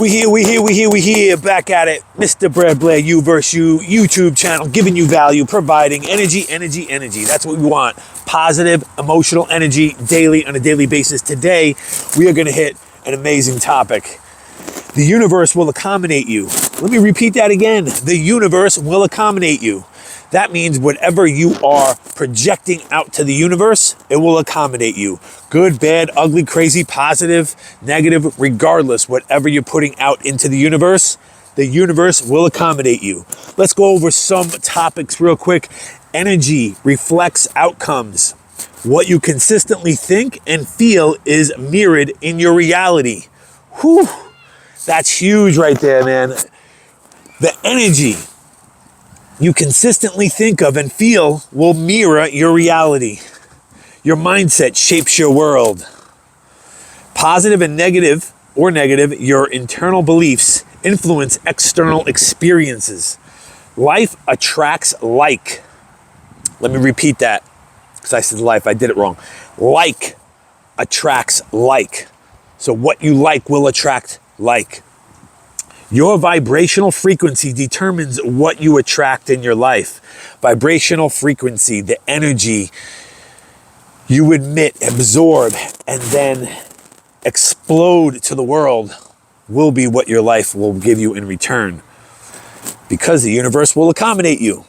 We here, back at it. Mr. Brad Blair, You vs. You, YouTube channel, giving you value, providing energy. That's what we want. Positive, emotional energy daily, on a daily basis. Today, we are going to hit an amazing topic. The universe will accommodate you. Let me repeat that again. The universe will accommodate you. That means whatever you are projecting out to the universe, it will accommodate you. Good, bad, ugly, crazy, positive, negative, regardless, whatever you're putting out into the universe will accommodate you. Let's go over some topics real quick. Energy reflects outcomes. What you consistently think and feel is mirrored in your reality. Whew, that's huge right there, man. The energy you consistently think of and feel will mirror your reality. Your mindset shapes your world. Positive and negative, your internal beliefs influence external experiences. Life attracts like. Let me repeat that, because I said life, I did it wrong. Like attracts like. So what you like will attract like. Your vibrational frequency determines what you attract in your life. Vibrational frequency, the energy you emit, absorb, and then explode to the world will be what your life will give you in return. Because the universe will accommodate you.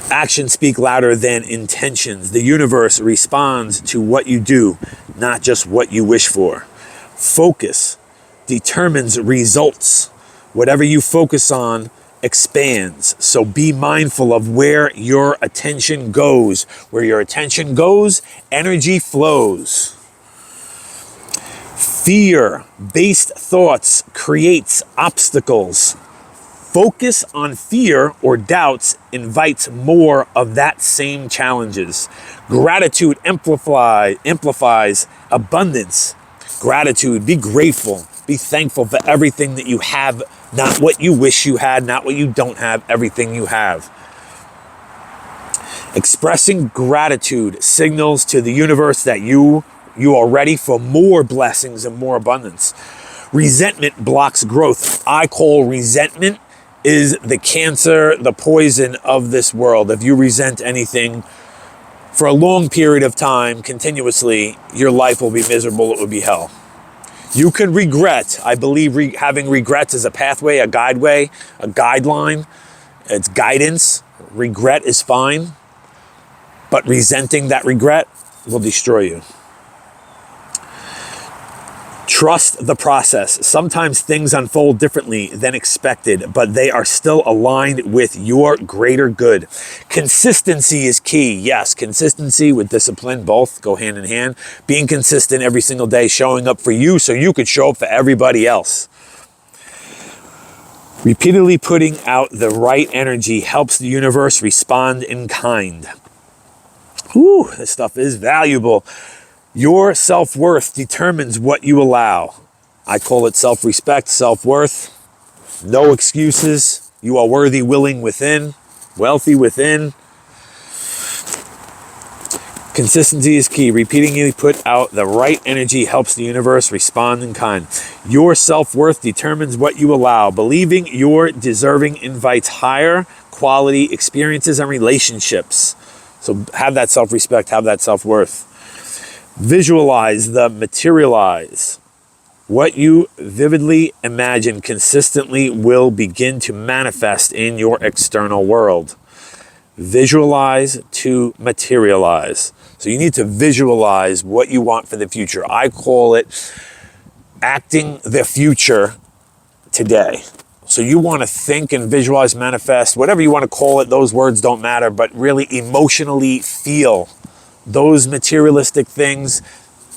Actions speak louder than intentions. The universe responds to what you do, not just what you wish for. Focus determines results. Whatever you focus on expands. So be mindful of where your attention goes. Where your attention goes, energy flows. Fear-based thoughts creates obstacles. Focus on fear or doubts invites more of that same challenges. Gratitude amplifies abundance. Gratitude, be grateful. Be thankful for everything that you have, not what you wish you had, not what you don't have, everything you have. Expressing gratitude signals to the universe that you are ready for more blessings and more abundance. Resentment blocks growth. I call resentment is the cancer, the poison of this world. If you resent anything for a long period of time, continuously, your life will be miserable. It will be hell. You can regret. I believe having regrets is a pathway, a guideway, a guideline. It's guidance. Regret is fine. But resenting that regret will destroy you. Trust the process. Sometimes things unfold differently than expected, but they are still aligned with your greater good. Consistency is key. Yes, consistency with discipline, both go hand in hand. Being consistent every single day, showing up for you so you could show up for everybody else. Repeatedly putting out the right energy helps the universe respond in kind. Whew, this stuff is valuable. Your self-worth determines what you allow. I call it self-respect, self-worth. No excuses. You are worthy, willing within, wealthy within. Consistency is key. Repeatedly put out the right energy helps the universe respond in kind. Your self-worth determines what you allow. Believing you're deserving invites higher quality experiences and relationships. So have that self-respect, have that self-worth. Visualize the materialize. What you vividly imagine consistently will begin to manifest in your external world. Visualize to materialize. So you need to visualize what you want for the future. I call it acting the future today. So you want to think and visualize, manifest, whatever you want to call it, those words don't matter, but really emotionally feel those materialistic things,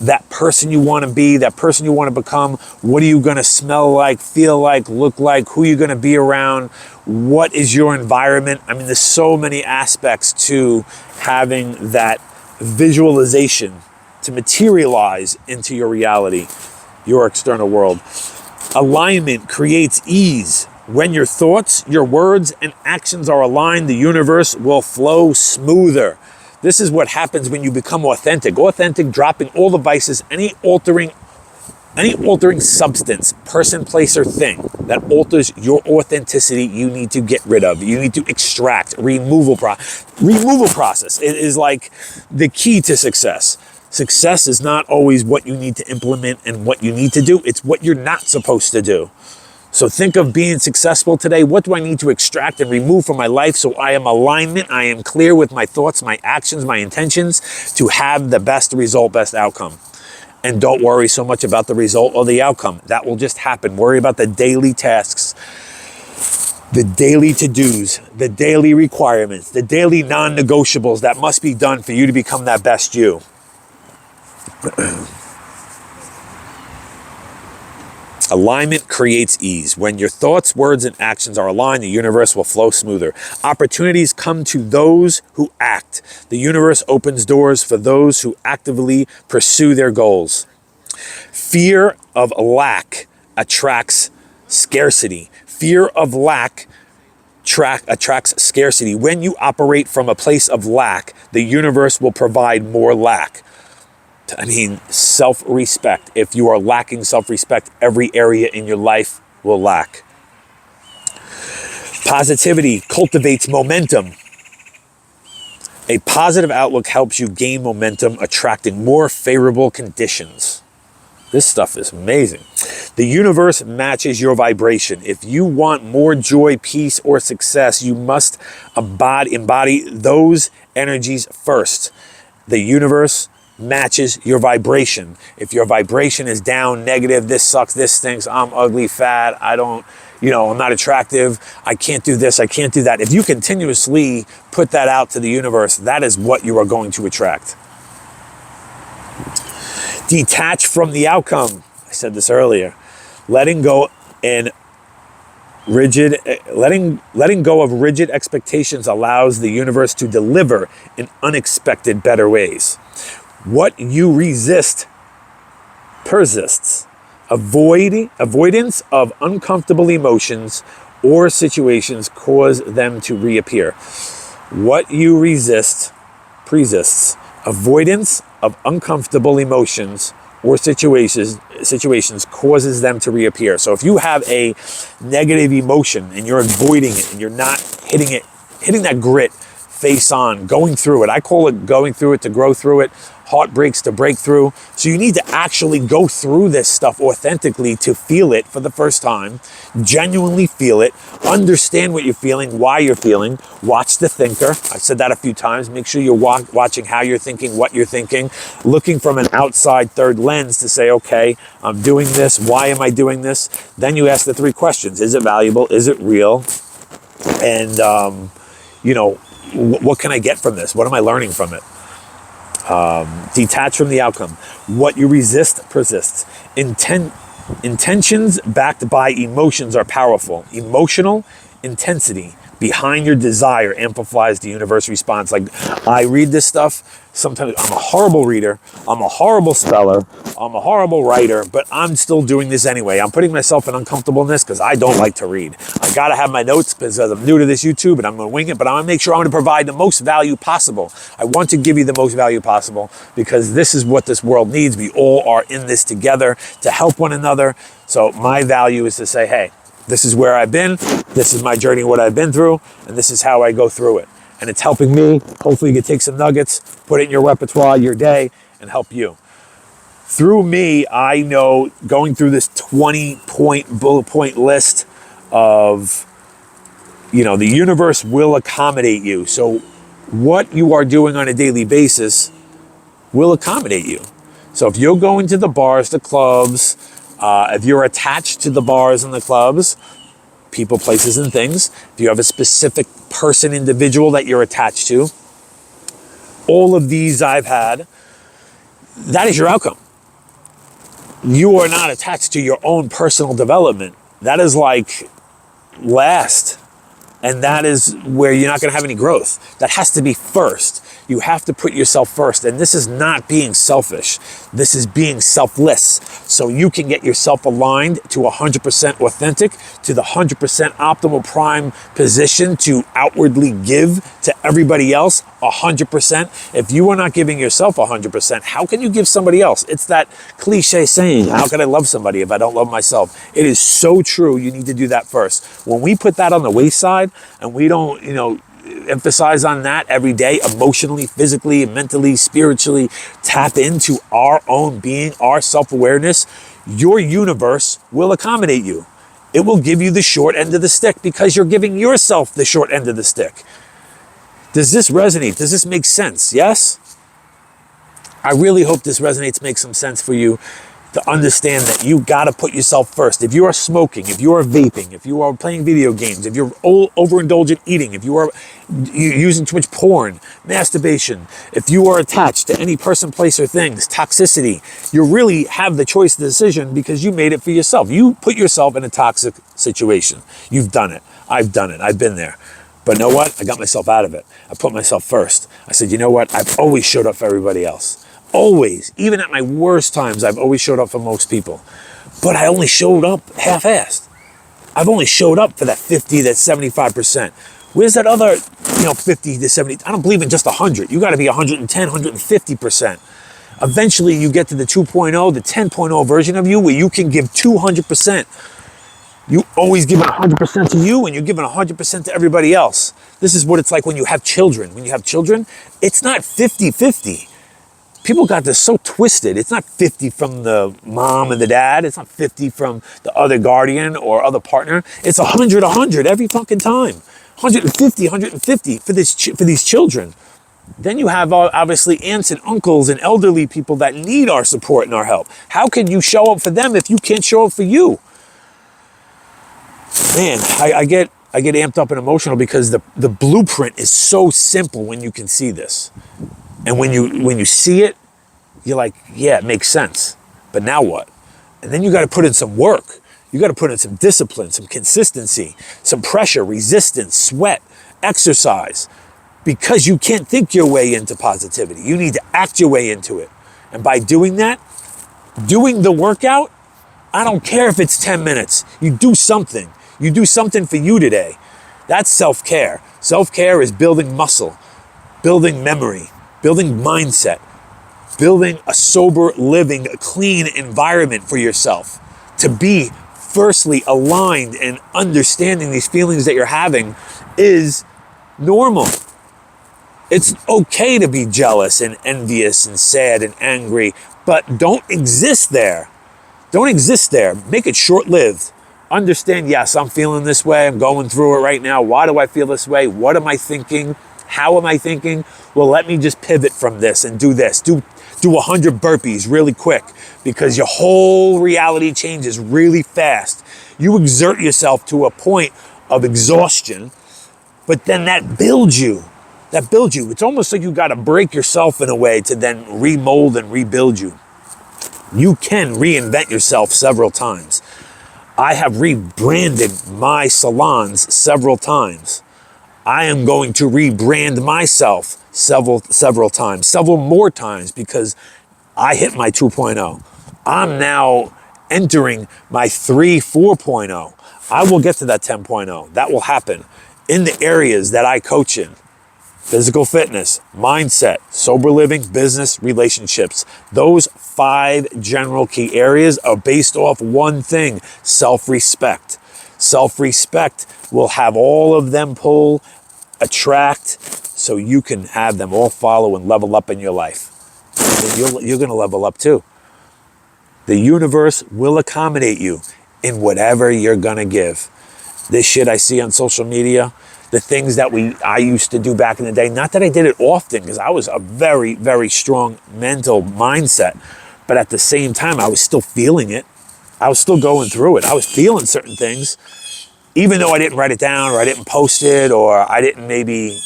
that person you want to be, that person you want to become. What are you going to smell like, feel like, look like? Who are you going to be around? What is your environment? I mean, there's so many aspects to having that visualization to materialize into your reality, your external world. Alignment creates ease. When your thoughts, your words, and actions are aligned, the universe will flow smoother. This is what happens when you become authentic. Authentic, dropping all the vices, any altering Any altering substance, person, place, or thing that alters your authenticity, you need to get rid of. You need to extract. Removal process. It is like the key to success. Success is not always what you need to implement and what you need to do. It's what you're not supposed to do. So think of being successful today. What do I need to extract and remove from my life so I am alignment, I am clear with my thoughts, my actions, my intentions to have the best result, best outcome. And don't worry so much about the result or the outcome. That will just happen. Worry about the daily tasks, the daily to-dos, the daily requirements, the daily non-negotiables that must be done for you to become that best you. Alignment creates ease. When your thoughts, words, and actions are aligned, the universe will flow smoother. Opportunities come to those who act. The universe opens doors for those who actively pursue their goals. Fear of lack attracts scarcity. Fear of lack attracts scarcity. When you operate from a place of lack, the universe will provide more lack. I mean, self-respect. If you are lacking self-respect, every area in your life will lack. Positivity cultivates momentum. A positive outlook helps you gain momentum, attracting more favorable conditions. This stuff is amazing. The universe matches your vibration. If you want more joy, peace, or success, you must embody those energies first. The universe matches your vibration. If your vibration is down, negative, this sucks, this stinks, I'm ugly, fat, I'm not attractive, I can't do this, I can't do that. If you continuously put that out to the universe, that is what you are going to attract. Detach from the outcome. I said this earlier. Letting go of rigid expectations allows the universe to deliver in unexpected better ways. What you resist persists. Avoidance of uncomfortable emotions or situations cause them to reappear. What you resist persists. Avoidance of uncomfortable emotions or situations causes them to reappear. So if you have a negative emotion and you're avoiding it and you're not hitting that grit face on, going through it. I call it going through it to grow through it, heartbreaks to break through. So you need to actually go through this stuff authentically to feel it for the first time, genuinely feel it, understand what you're feeling, why you're feeling, watch the thinker. I've said that a few times. Make sure you're watching how you're thinking, what you're thinking, looking from an outside third lens to say, okay, I'm doing this. Why am I doing this? Then you ask the 3 questions. Is it valuable? Is it real? And, what can I get from this? What am I learning from it? Detach from the outcome. What you resist persists. Intentions backed by emotions are powerful. Emotional intensity behind your desire amplifies the universe response. Like, I read this stuff. Sometimes I'm a horrible reader. I'm a horrible speller. I'm a horrible writer, but I'm still doing this anyway. I'm putting myself in uncomfortableness because I don't like to read. I got to have my notes because I'm new to this YouTube and I'm going to wing it, but I'm going to make sure I'm going to provide the most value possible. I want to give you the most value possible because this is what this world needs. We all are in this together to help one another. So my value is to say, hey, this is where I've been, this is my journey, what I've been through, and this is how I go through it. And it's helping me. Hopefully you can take some nuggets, put it in your repertoire, your day, and help you. Through me, I know going through this 20-point bullet point list of, the universe will accommodate you. So what you are doing on a daily basis will accommodate you. So if you're going to the bars, the clubs, if you're attached to the bars and the clubs, people, places, and things, if you have a specific person, individual that you're attached to, all of these I've had, that is your outcome. You are not attached to your own personal development. That is like last. And that is where you're not going to have any growth. That has to be first. You have to put yourself first. And this is not being selfish. This is being selfless. So you can get yourself aligned to 100% authentic, to the 100% optimal prime position to outwardly give to everybody else 100%, if you are not giving yourself 100%, how can you give somebody else? It's that cliche saying, how can I love somebody if I don't love myself? It is so true. You need to do that first. When we put that on the wayside and we don't, emphasize on that every day, emotionally, physically, mentally, spiritually, tap into our own being, our self-awareness, your universe will accommodate you. It will give you the short end of the stick because you're giving yourself the short end of the stick. Does this resonate? Does this make sense? Yes? I really hope this resonates, makes some sense for you to understand that you got to put yourself first. If you are smoking, if you are vaping, if you are playing video games, if you're overindulgent eating, if you are using too much porn, masturbation, if you are attached to any person, place, or things, toxicity, you really have the choice, the decision, because you made it for yourself. You put yourself in a toxic situation. You've done it. I've done it. I've been there. But know what? I got myself out of it. I put myself first. I said, you know what? I've always showed up for everybody else. Always. Even at my worst times, I've always showed up for most people. But I only showed up half-assed. I've only showed up for that 50, that 75%. Where's that other, 50 to 70? I don't believe in just 100. You got to be 110, 150%. Eventually, you get to the 2.0, the 10.0 version of you where you can give 200%. You always give 100% to you and you're giving 100% to everybody else. This is what it's like when you have children. When you have children, it's not 50-50. People got this so twisted. It's not 50 from the mom and the dad. It's not 50 from the other guardian or other partner. It's 100 every fucking time. 150 for these children. Then you have obviously aunts and uncles and elderly people that need our support and our help. How can you show up for them if you can't show up for you? Man, I get amped up and emotional because the blueprint is so simple when you can see this. And when you see it, you're like, yeah, it makes sense. But now what? And then you got to put in some work. You got to put in some discipline, some consistency, some pressure, resistance, sweat, exercise. Because you can't think your way into positivity. You need to act your way into it. And by doing that, doing the workout, I don't care if it's 10 minutes. You do something. You do something for you today. That's self-care. Self-care is building muscle, building memory, building mindset, building a sober living, a clean environment for yourself. To be firstly aligned and understanding these feelings that you're having is normal. It's okay to be jealous and envious and sad and angry, but don't exist there. Don't exist there. Make it short-lived. Understand, yes, I'm feeling this way. I'm going through it right now. Why do I feel this way? What am I thinking? How am I thinking? Well, let me just pivot from this and do this. Do 100 burpees really quick because your whole reality changes really fast. You exert yourself to a point of exhaustion, but then that builds you. It's almost like you got to break yourself in a way to then remold and rebuild you. You can reinvent yourself several times. I have rebranded my salons several times. I am going to rebrand myself several times, several more times, because I hit my 2.0. I'm now entering my 4.0. I will get to that 10.0. That will happen in the areas that I coach in. Physical fitness, mindset, sober living, business, relationships. Those 5 general key areas are based off one thing: self-respect. Self-respect will have all of them pull, attract, so you can have them all follow and level up in your life. And you're going to level up too. The universe will accommodate you in whatever you're going to give. This shit I see on social media, the things that I used to do back in the day, not that I did it often because I was a very, very strong mental mindset, but at the same time, I was still feeling it. I was still going through it. I was feeling certain things, even though I didn't write it down or I didn't post it or I didn't maybe,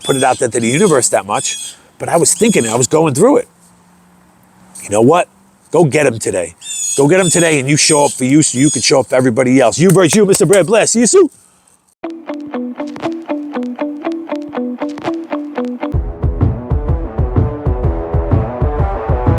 put it out there to the universe that much, but I was thinking it. I was going through it. You know what? Go get them today. Go get them today and you show up for you so you can show up for everybody else. You versus you, Mr. Brad Bless. See you soon.